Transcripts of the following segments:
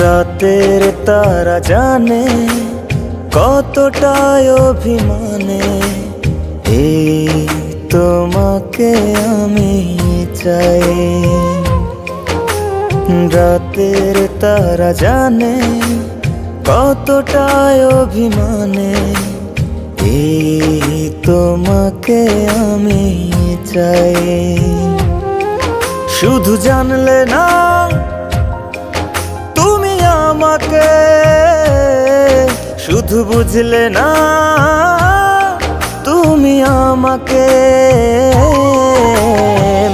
রাতের তারা জানে কতটাই অভিমানে এই তোমাকে আমি চাই। রাতের তারা জানে কতটাই অভিমানে এই তোমাকে আমি চাই। শুধু জানলে না তুমি আমাকে, শুধু বুঝলে না তুমি আমাকে,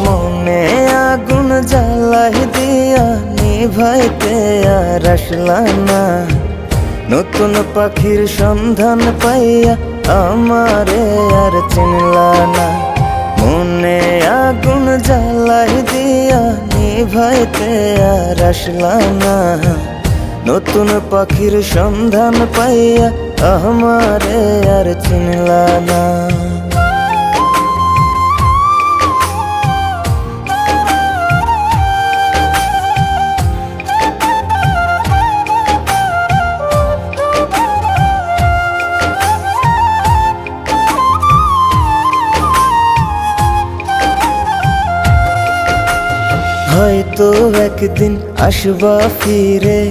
মনে আগুন জ্বালাই দিয়া নিভাইতে আর আসলা না। নতুন পাখির সন্ধান পাইয়া আমারে আর চিনলা না। মনে আগুন জ্বালাই দিয়া নিভাইতে আর আসলা না। নতুন পাখির সন্ধান পাইয়া আমারে আর চিনলা না। হয়তো একদিন আসবা ফিরে,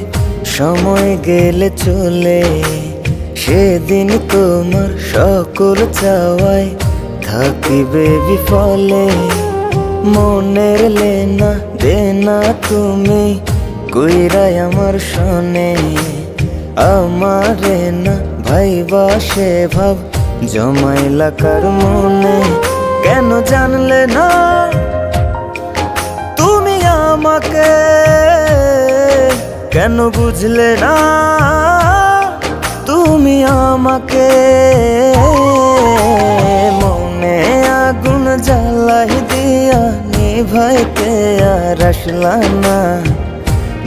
সময় গেলে চলে, সেদিন তোমার সকল চাওয়ায় থাকিবে বিফলে। মনের লেনা দেনা তুমি কইরাই আমার শোনে, আমারে না ভাইবা সে ভাব জমাইলা কার মনে। কেন জানলে না তুমি আমাকে, কেন বুঝলে না তুমি আমাকে, মনে আগুন জ্বালাই দিয়া নিভাইতে আর আসলা না।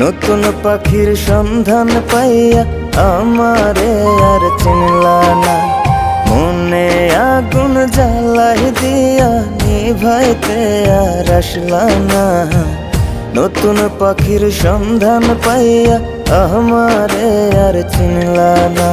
নতুন পাখির সন্ধান পাইয়া আমারে আর চিনলা না। মনে আগুন জ্বালাই দিয়া নিভাইতে আর আসলা না। নতুন পাখির সন্ধান পাইয়া আমারে আর চিনলা না।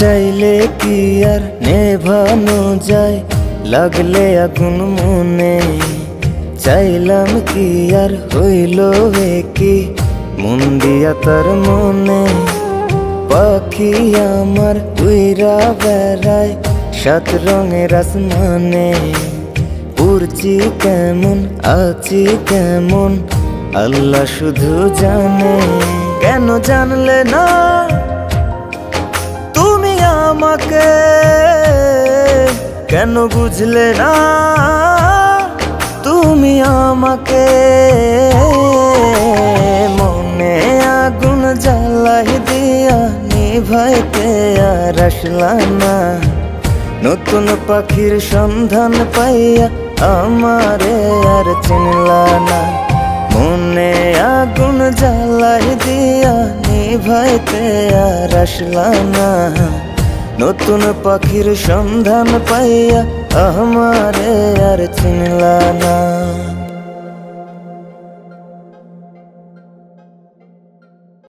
চাইলে কি আর নেভানো যায়, লাগলে আগুন মনে। চাইলাম কি আর হইল কি মন দিয়া তার মনে। পাখি আমার উইরা বেড়ায় সাত রঙের আসমানে। উড়ছি কেমন আছি কেমন আল্লাহ শুধু জানে। কেন জানলে না তুমি আমাকে, কেন বুঝলে না তুমি আমাকে, মনে আগুন জ্বালাই দিয়া নিভাইতে আর আসলা না। নতুন পাখির সন্ধান পাইয়া আমারে আর চিনলা না। মনে আগুন জ্বালাই দিয়া নিভাইতে আর আসলা না। নতুন পাখির সন্ধান পাইয়া আমারে আর চিনলা না।